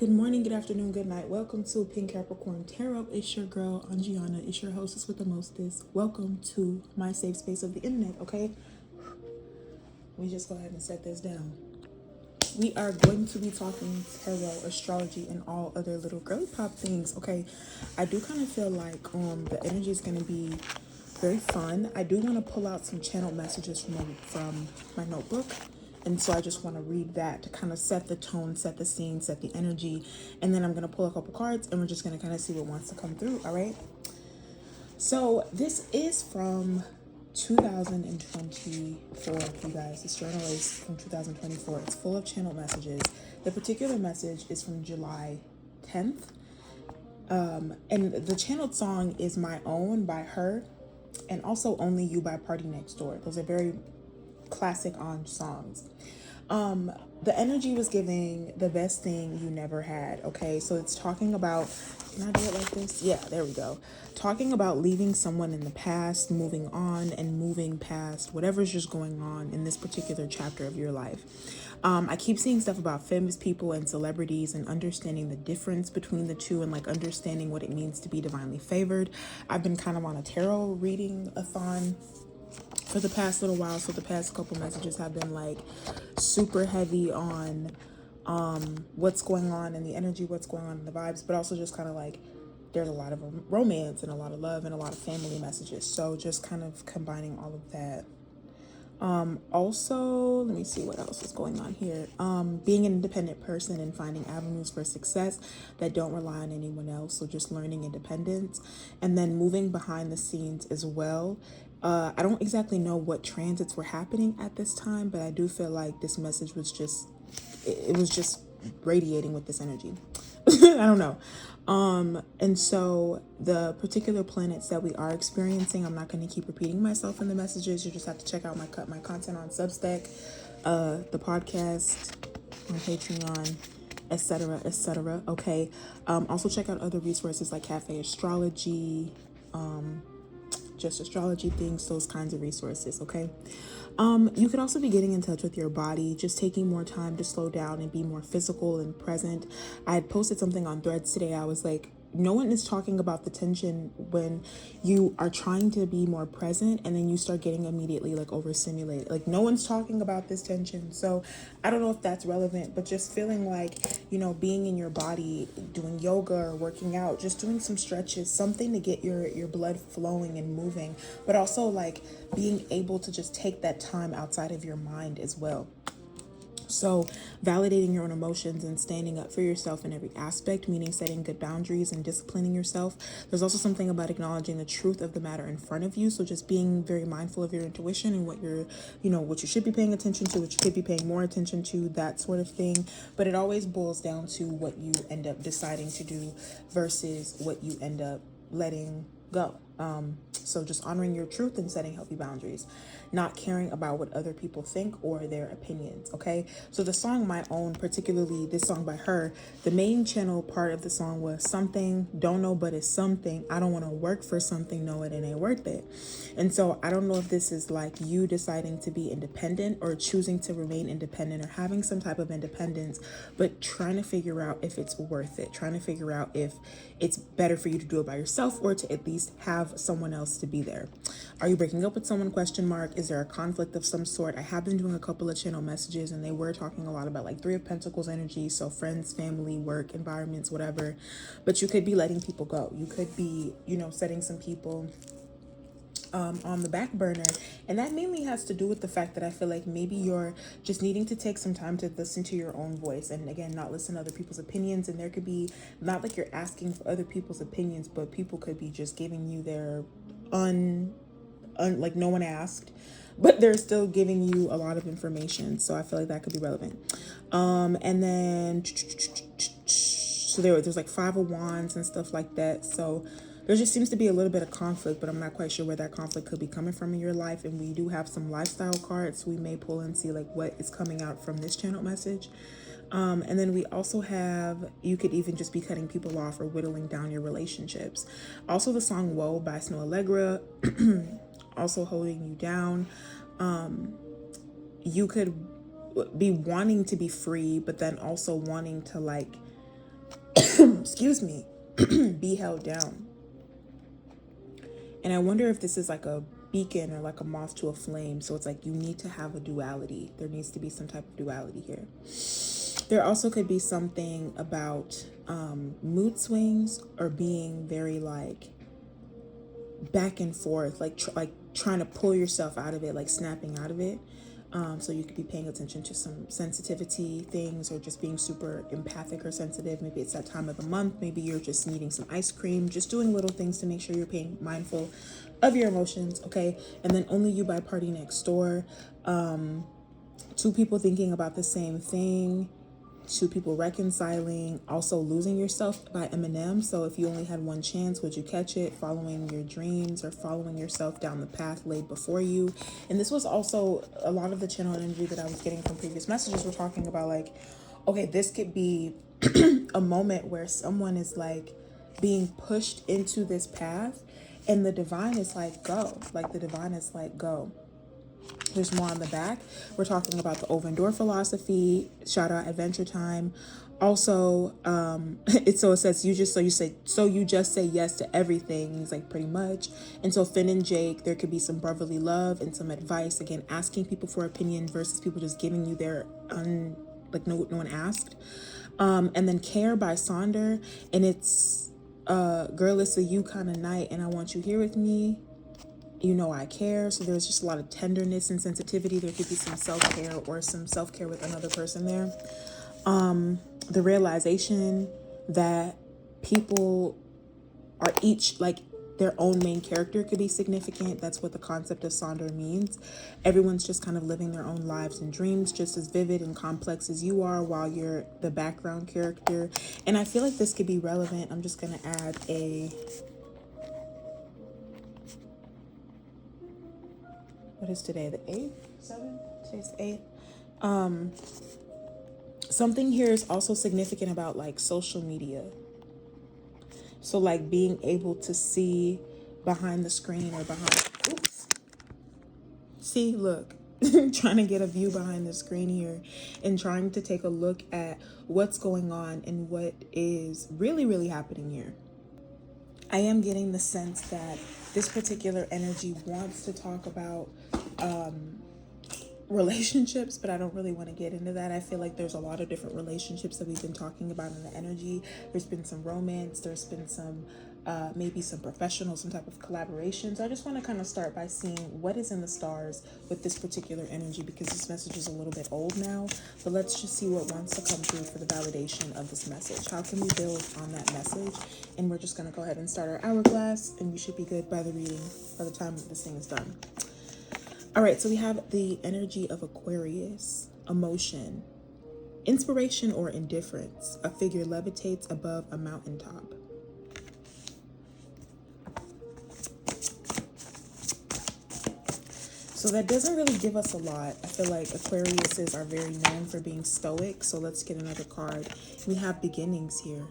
Good morning, good afternoon, good night. Welcome to Pink Capricorn Tarot. It's your girl, Angiana. It's your hostess with the mostest. Welcome to my safe space of the internet, okay? We just go ahead and set this down. We are going to be talking tarot, astrology, and all other little girly pop things, okay? I do kind of feel like the energy is going to be very fun. I do want to pull out some channel messages from my notebook. And so I just want to read that to kind of set the tone, set the scene, set the energy. And then I'm going to pull a couple cards and we're just going to kind of see what wants to come through. All right. So this is from 2024, you guys. This journal is from 2024. It's full of channel messages. The particular message is from July 10th. And the channeled song is My Own by her and also Only You by Party Next Door. Those are very classic on songs. The energy was giving the best thing you never had. Okay, so it's talking about, can I do it like this? Yeah, there we go. Talking about leaving someone in the past, moving on and moving past whatever's just going on in this particular chapter of your life. I keep seeing stuff about famous people and celebrities and understanding the difference between the two and like understanding what it means to be divinely favored. I've been kind of on a tarot reading-a-thon for the past little while, so the past couple messages have been like super heavy on what's going on in the energy, what's going on in the vibes, but also just kind of like there's a lot of romance and a lot of love and a lot of family messages, so just kind of combining all of that. Also, let me see what else is going on here. Being an independent person and finding avenues for success that don't rely on anyone else, so just learning independence, and then moving behind the scenes as well. I don't exactly know what transits were happening at this time, but I do feel like this message was just, it was just radiating with this energy. I don't know. And so the particular planets that we are experiencing, I'm not going to keep repeating myself in the messages. You just have to check out my content on Substack, the podcast, my Patreon, etc., etc. Okay. Also check out other resources like Cafe Astrology, just astrology things, those kinds of resources. Okay. You could also be getting in touch with your body, just taking more time to slow down and be more physical and present. I had posted something on Threads today. I was like, no one is talking about the tension when you are trying to be more present and then you start getting immediately like overstimulated. Like no one's talking about this tension. So I don't know if that's relevant, but just feeling like, you know, being in your body, doing yoga or working out, just doing some stretches, something to get your blood flowing and moving, but also like being able to just take that time outside of your mind as well. So validating your own emotions and standing up for yourself in every aspect, meaning setting good boundaries and disciplining yourself. There's also something about acknowledging the truth of the matter in front of you. So just being very mindful of your intuition and what you're, you know, what you should be paying attention to, what you could be paying more attention to, that sort of thing. But it always boils down to what you end up deciding to do versus what you end up letting go. So just honoring your truth and setting healthy boundaries, not caring about what other people think or their opinions. Okay. So the song My Own, particularly this song by her, the main channel part of the song was something, don't know, but it's something. I don't want to work for something, no, it ain't worth it. And so I don't know if this is like you deciding to be independent or choosing to remain independent or having some type of independence, but trying to figure out if it's worth it, trying to figure out if it's better for you to do it by yourself or to at least have someone else to be there. Are you breaking up with someone? Question mark. Is there a conflict of some sort? I have been doing a couple of channel messages and they were talking a lot about like Three of Pentacles energy. So friends, family, work, environments, whatever. But you could be letting people go. You could be, you know, setting some people on the back burner, and that mainly has to do with the fact that I feel like maybe you're just needing to take some time to listen to your own voice, and again, not listen to other people's opinions. And there could be, not like you're asking for other people's opinions, but people could be just giving you their like no one asked, but they're still giving you a lot of information. So I feel like that could be relevant. And then so there's like Five of Wands and stuff like that. So there just seems to be a little bit of conflict, but I'm not quite sure where that conflict could be coming from in your life. And we do have some lifestyle cards. We may pull and see like what is coming out from this channel message. And then we also have, you could even just be cutting people off or whittling down your relationships. Also the song Whoa by Snow Allegra, also holding you down. You could be wanting to be free, but then also wanting to like excuse me, be held down. And I wonder if this is like a beacon or like a moth to a flame. So it's like you need to have a duality. There needs to be some type of duality here. There also could be something about mood swings or being very like back and forth, like trying to pull yourself out of it, like snapping out of it. So you could be paying attention to some sensitivity things or just being super empathic or sensitive. Maybe it's that time of the month. Maybe you're just needing some ice cream, just doing little things to make sure you're being mindful of your emotions. Okay. And then Only You by Party Next Door. Two people thinking about the same thing. Two people reconciling. Also Losing Yourself by Eminem. So if you only had one chance, would you catch it? Following your dreams or following yourself down the path laid before you. And this was also a lot of the channel energy that I was getting from previous messages were talking about like, okay, this could be a moment where someone is like being pushed into this path and the divine is like, go. Like the divine is like, go. There's more on the back. We're talking about the open door philosophy. Shout out Adventure Time. Also, it says you just say yes to everything. It's like pretty much. And so Finn and Jake, there could be some brotherly love and some advice. Again, asking people for opinion versus people just giving you their no one asked. And then Care by Sonder, and it's girl, it's a you kind of night, and I want you here with me. You know I care. So there's just a lot of tenderness and sensitivity. There could be some self-care or some self-care with another person there. The realization that people are each like their own main character could be significant. That's what the concept of Sonder means. Everyone's just kind of living their own lives and dreams just as vivid and complex as you are while you're the background character. And I feel like this could be relevant. I'm just going to add what is today, the 8th? 7th? Today's the 8th. Something here is also significant about like social media. So like being able to see behind the screen or behind, oops. See, look, trying to get a view behind the screen here and trying to take a look at what's going on and what is really, really happening here. I am getting the sense that this particular energy wants to talk about relationships, but I don't really want to get into that. I feel like there's a lot of different relationships that we've been talking about in the energy. There's been some romance, there's been some maybe some professional, some type of collaboration. So I just want to kind of start by seeing what is in the stars with this particular energy, because this message is a little bit old now, but let's just see what wants to come through for the validation of this message. How can we build on that message? And we're just going to go ahead and start our hourglass, and we should be good by the reading by the time this thing is done. All right, so we have the energy of Aquarius, emotion, inspiration or indifference. A figure levitates above a mountaintop. So that doesn't really give us a lot. I feel like Aquariuses are very known for being stoic. So let's get another card. We have beginnings here.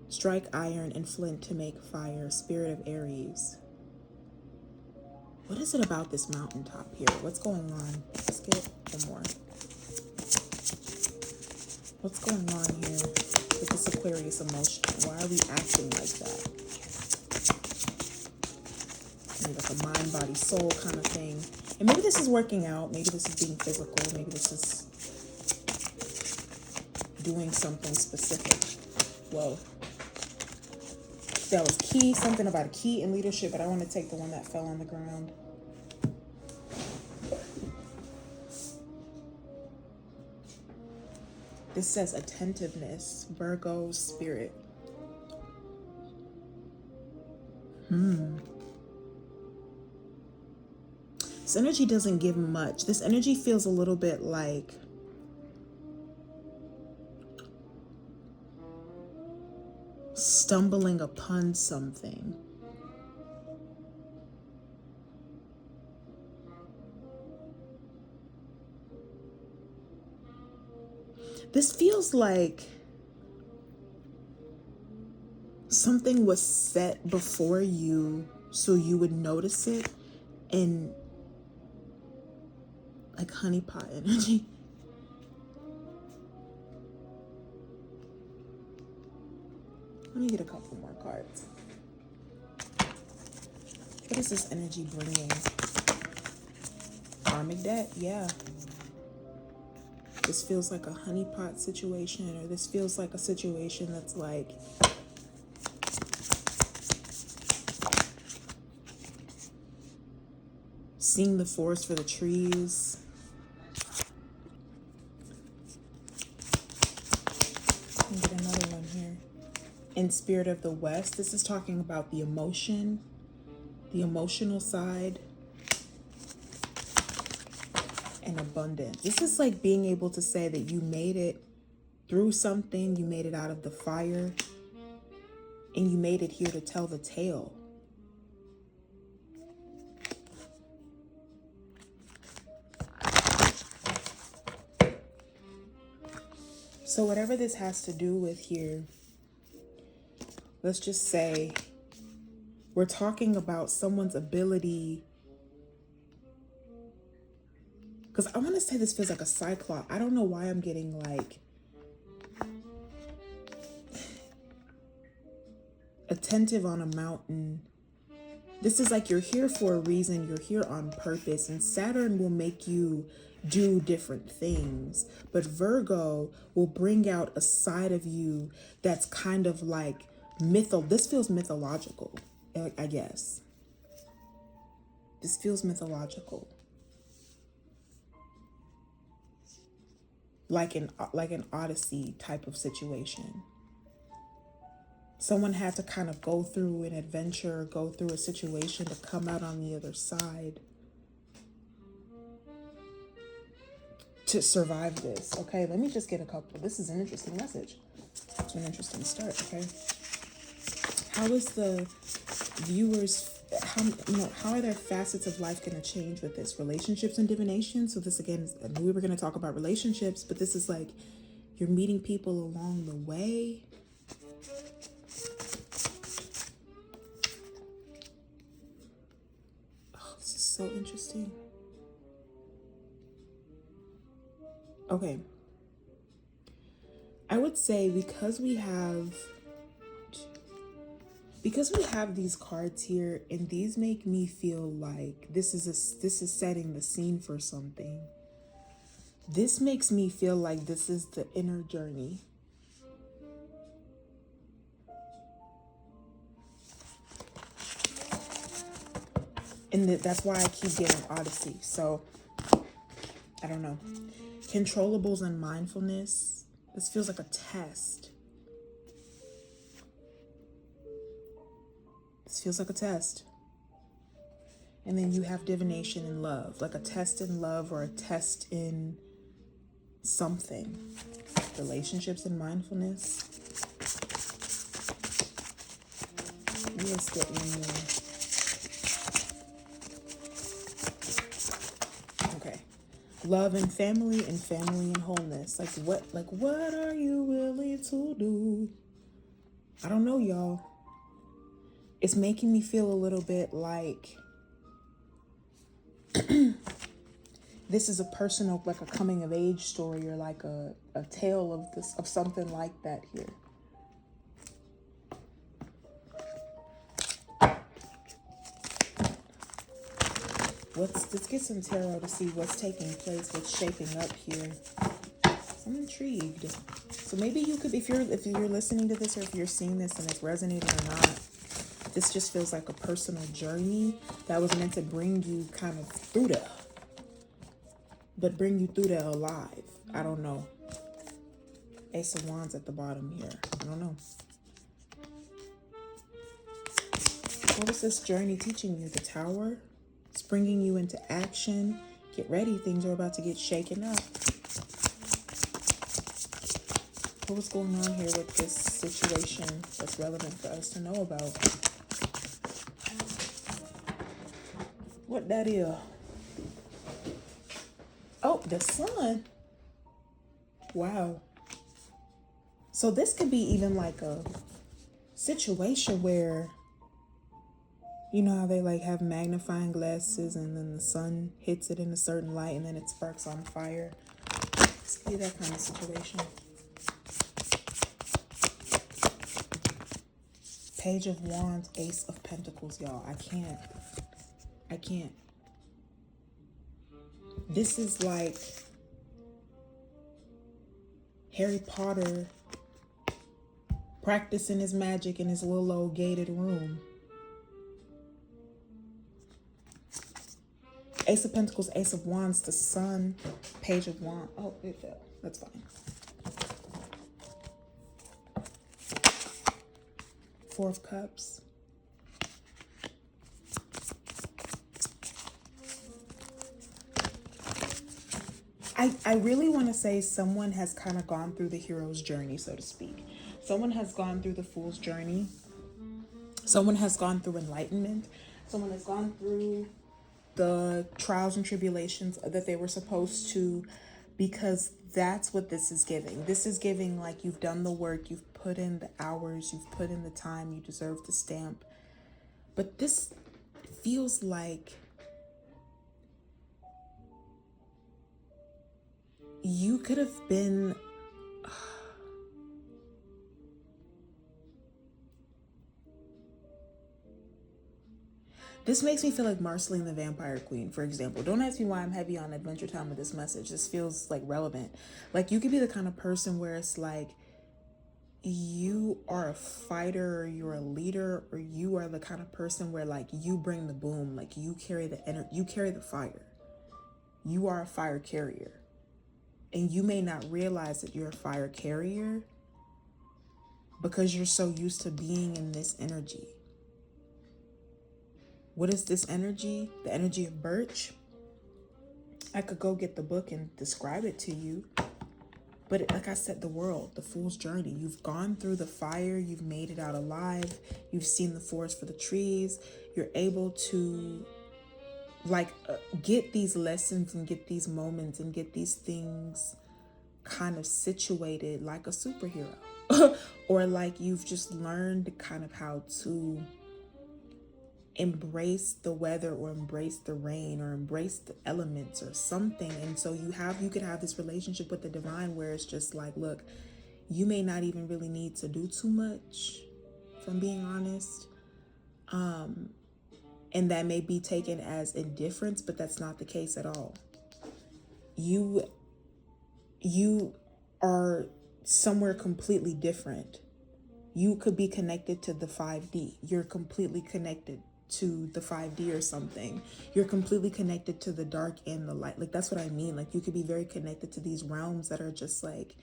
Strike iron and flint to make fire. Spirit of Aries. What is it about this mountaintop here? What's going on? Let's get one more. What's going on here with this Aquarius emotion? Why are we acting like that? Maybe like a mind, body, soul kind of thing. And maybe this is working out. Maybe this is being physical. Maybe this is doing something specific. Whoa. That was key, something about a key in leadership, but I want to take the one that fell on the ground. This says attentiveness, Virgo spirit. This energy doesn't give much. This energy feels a little bit like stumbling upon something. This feels like something was set before you so you would notice it, and like honeypot energy. Let me get a couple more cards. What is this energy bringing? Karmic debt, yeah. This feels like a honeypot situation, or this feels like a situation that's like seeing the forest for the trees. Let me get another one here. In Spirit of the West, this is talking about the emotion, the emotional side, and abundance. This is like being able to say that you made it through something, you made it out of the fire, and you made it here to tell the tale. So whatever this has to do with here, let's just say we're talking about someone's ability, because I want to say this feels like a cyclops. I don't know why I'm getting like attentive on a mountain. This is like you're here for a reason, you're here on purpose, and Saturn will make you do different things, but Virgo will bring out a side of you that's kind of like this feels mythological, I guess. This feels mythological. Like an Odyssey type of situation. Someone had to kind of go through an adventure, go through a situation to come out on the other side to survive this. Okay, let me just get a couple. This is an interesting message. It's an interesting start, okay? How is the viewers, how are their facets of life going to change with this? Relationships and divination. So this again, I knew we were going to talk about relationships, but this is like you're meeting people along the way. This is so interesting. Okay. I would say because we have these cards here, and these make me feel like this is setting the scene for something. This makes me feel like this is the inner journey. And that's why I keep getting Odyssey. So, I don't know. Controllables and mindfulness. This feels like a test. This feels like a test. And then you have divination and love. Like a test in love or a test in something. Relationships and mindfulness. Let's get one more. Okay. Love and family and wholeness. Like what are you willing to do? I don't know, y'all. It's making me feel a little bit like this is a personal, like a coming of age story, or like a tale of something like that here. Let's get some tarot to see what's taking place, what's shaping up here. I'm intrigued. So maybe you could, if you're listening to this, or if you're seeing this and it's resonating or not, this just feels like a personal journey that was meant to bring you kind of through there, but bring you through there alive. I don't know. Ace of Wands at the bottom here. I don't know. What is this journey teaching you? The Tower? It's bringing you into action. Get ready. Things are about to get shaken up. What's going on here with this situation that's relevant for us to know about? What that is? Oh, the Sun. Wow. So this could be even like a situation where, you know how they like have magnifying glasses and then the sun hits it in a certain light and then it sparks on fire. This could be that kind of situation. Page of Wands, Ace of Pentacles, y'all. I can't. This is like Harry Potter practicing his magic in his little old gated room. Ace of Pentacles, Ace of Wands, the Sun, Page of Wands. Oh, it fell. That's fine. Four of Cups. I really want to say someone has kind of gone through the hero's journey, so to speak. Someone has gone through the fool's journey. Someone has gone through enlightenment. Someone has gone through the trials and tribulations that they were supposed to, because that's what this is giving. This is giving like you've done the work, you've put in the hours, you've put in the time, you deserve the stamp. But this feels like you could have been this makes me feel like Marceline the Vampire Queen, for example. Don't ask me why I'm heavy on Adventure Time with this message. This feels like relevant. Like you could be the kind of person where it's like you are a fighter, or you're a leader, or you are the kind of person where like you bring the boom, like you carry the energy, you carry the fire. You are a fire carrier. And you may not realize that you're a fire carrier because you're so used to being in this energy. What is this energy? The energy of birch. I could go get the book and describe it to you. But like I said, the world, the fool's journey. You've gone through the fire. You've made it out alive. You've seen the forest for the trees. You're able to get these lessons and get these moments and get these things kind of situated like a superhero. Or like you've just learned kind of how to embrace the weather or embrace the rain or embrace the elements or something. And so you could have this relationship with the divine where it's just like, look, you may not even really need to do too much, if I'm being honest. And that may be taken as indifference, but that's not the case at all. You are somewhere completely different. You could be connected to the 5D. You're completely connected to the 5D or something. You're completely connected to the dark and the light. Like, that's what I mean. Like, you could be very connected to these realms that are just like,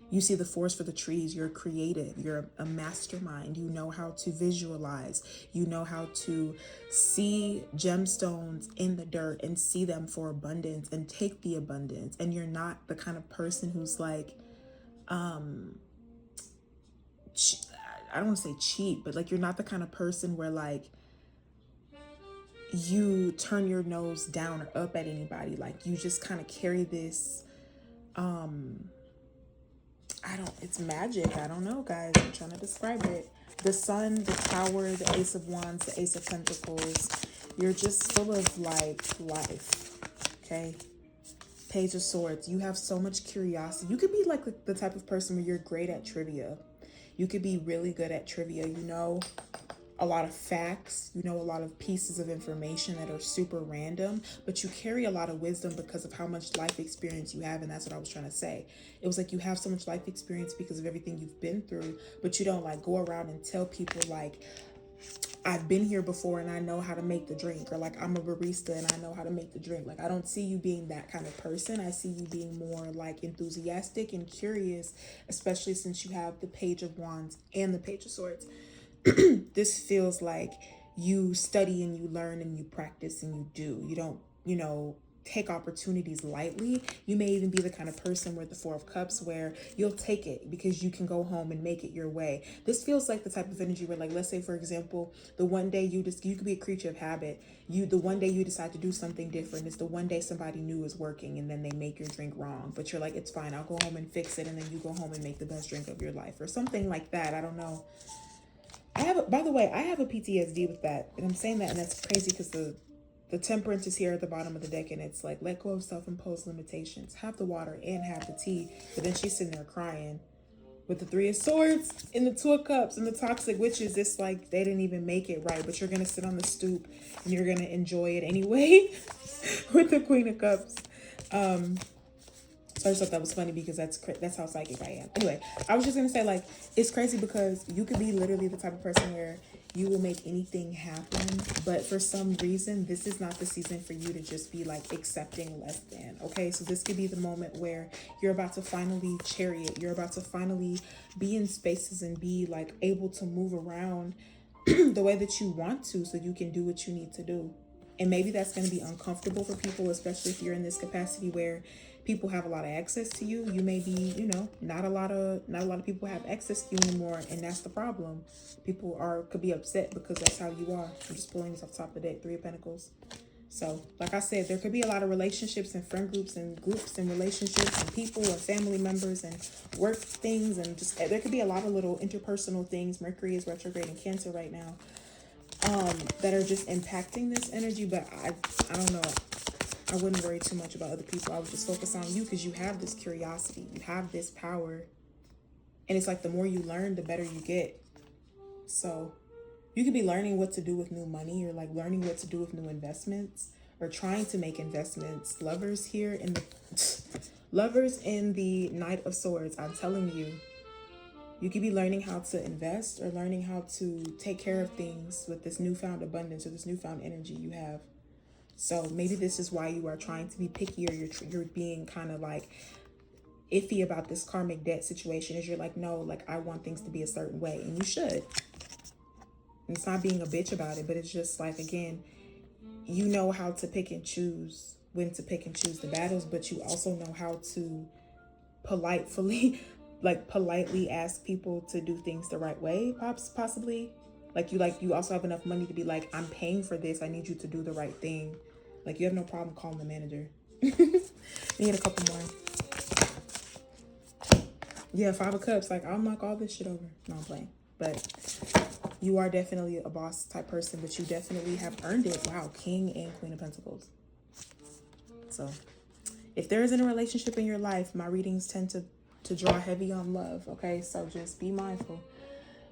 you see the forest for the trees. You're creative. You're a mastermind. You know how to visualize. You know how to see gemstones in the dirt and see them for abundance and take the abundance. And you're not the kind of person who's like, I don't want to say cheap, but like, you're not the kind of person where like you turn your nose down or up at anybody. Like, you just kind of carry this, it's magic. I don't know, guys. I'm trying to describe it. The Sun, the Tower, the Ace of Wands, the Ace of Pentacles. You're just full of like life. Okay. Page of Swords. You have so much curiosity. You could be like the type of person where you're great at trivia. You could be really good at trivia. You know a lot of facts, you know a lot of pieces of information that are super random, but you carry a lot of wisdom because of how much life experience you have. And that's what I was trying to say. It was like you have so much life experience because of everything you've been through, but you don't like go around and tell people like, I've been here before and I know how to make the drink, or like I'm a barista and I know how to make the drink. Like, I don't see you being that kind of person. I see you being more like enthusiastic and curious, especially since you have the Page of Wands and the Page of Swords. This feels like you study and you learn and you practice and you do. You don't, take opportunities lightly. You may even be the kind of person where the Four of Cups, where you'll take it because you can go home and make it your way. This feels like the type of energy where, like, let's say, for example, the one day you could be a creature of habit. The one day you decide to do something different is the one day somebody new is working and then they make your drink wrong. But you're like, it's fine. I'll go home and fix it. And then you go home and make the best drink of your life or something like that. I don't know. By the way, I have a PTSD with that. And I'm saying that, and that's crazy because the Temperance is here at the bottom of the deck, and it's like, let go of self-imposed limitations. Have the water and have the tea. But then she's sitting there crying. With the Three of Swords and the Two of Cups and the toxic witches, it's like they didn't even make it right, but you're going to sit on the stoop and you're going to enjoy it anyway with the Queen of Cups. So I just thought that was funny because that's how psychic I am. Anyway, I was just going to say, like, it's crazy because you could be literally the type of person where you will make anything happen, but for some reason, this is not the season for you to just be like accepting less than, okay? So this could be the moment where you're about to finally chariot. You're about to finally be in spaces and be like able to move around the way that you want to so you can do what you need to do. And maybe that's going to be uncomfortable for people, especially if you're in this capacity where people have a lot of access to you. You may be, you know, not a lot of people have access to you anymore, and that's the problem. People could be upset because that's how you are. I'm just pulling this off the top of the deck, Three of Pentacles. So, like I said, there could be a lot of relationships and friend groups and relationships and people and family members and work things, and just there could be a lot of little interpersonal things. Mercury is retrograde in Cancer right now, that are just impacting this energy. But I don't know. I wouldn't worry too much about other people. I would just focus on you because you have this curiosity. You have this power. And it's like the more you learn, the better you get. So you could be learning what to do with new money, or like learning what to do with new investments, or trying to make investments. Lovers here in the lovers in the Knight of Swords. I'm telling you, you could be learning how to invest or learning how to take care of things with this newfound abundance or this newfound energy you have. So maybe this is why you are trying to be picky, or you're being kind of like iffy about this karmic debt situation, is you're like, no, like I want things to be a certain way, and you should. And it's not being a bitch about it, but it's just like, again, you know how to pick and choose when to pick and choose the battles, but you also know how to politely ask people to do things the right way, possibly. Like you also have enough money to be like, I'm paying for this, I need you to do the right thing. Like you have no problem calling the manager. Need a couple more. Yeah, Five of Cups. Like, I'll knock all this shit over. No, I'm playing. But you are definitely a boss type person, but you definitely have earned it. Wow, King and Queen of Pentacles. So if there isn't a relationship in your life, my readings tend to draw heavy on love. Okay, so just be mindful.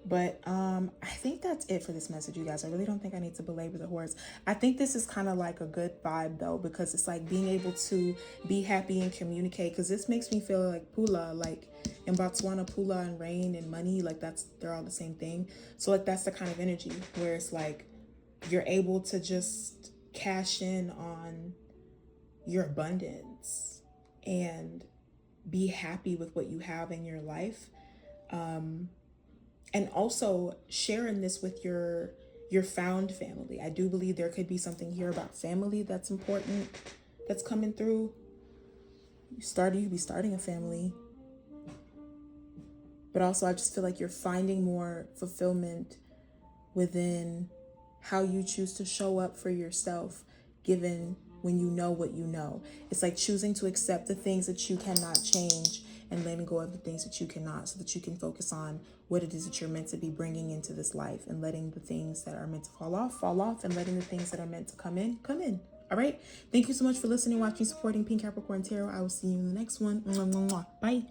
But I think that's it for this message, you guys. I really don't think I need to belabor the horse. I think this is kind of like a good vibe, though, because it's like being able to be happy and communicate. Because this makes me feel like Pula, like in Botswana, Pula and rain and money, like they're all the same thing. So like that's the kind of energy where it's like you're able to just cash in on your abundance and be happy with what you have in your life. And also sharing this with your found family. I do believe there could be something here about family that's important, that's coming through. You be starting a family. But also I just feel like you're finding more fulfillment within how you choose to show up for yourself, given when you know what you know. It's like choosing to accept the things that you cannot change and letting go of the things that you cannot, so that you can focus on what it is that you're meant to be bringing into this life, and letting the things that are meant to fall off, and letting the things that are meant to come in. All right. Thank you so much for listening, watching, supporting Pink Capricorn Tarot. I will see you in the next one. Bye.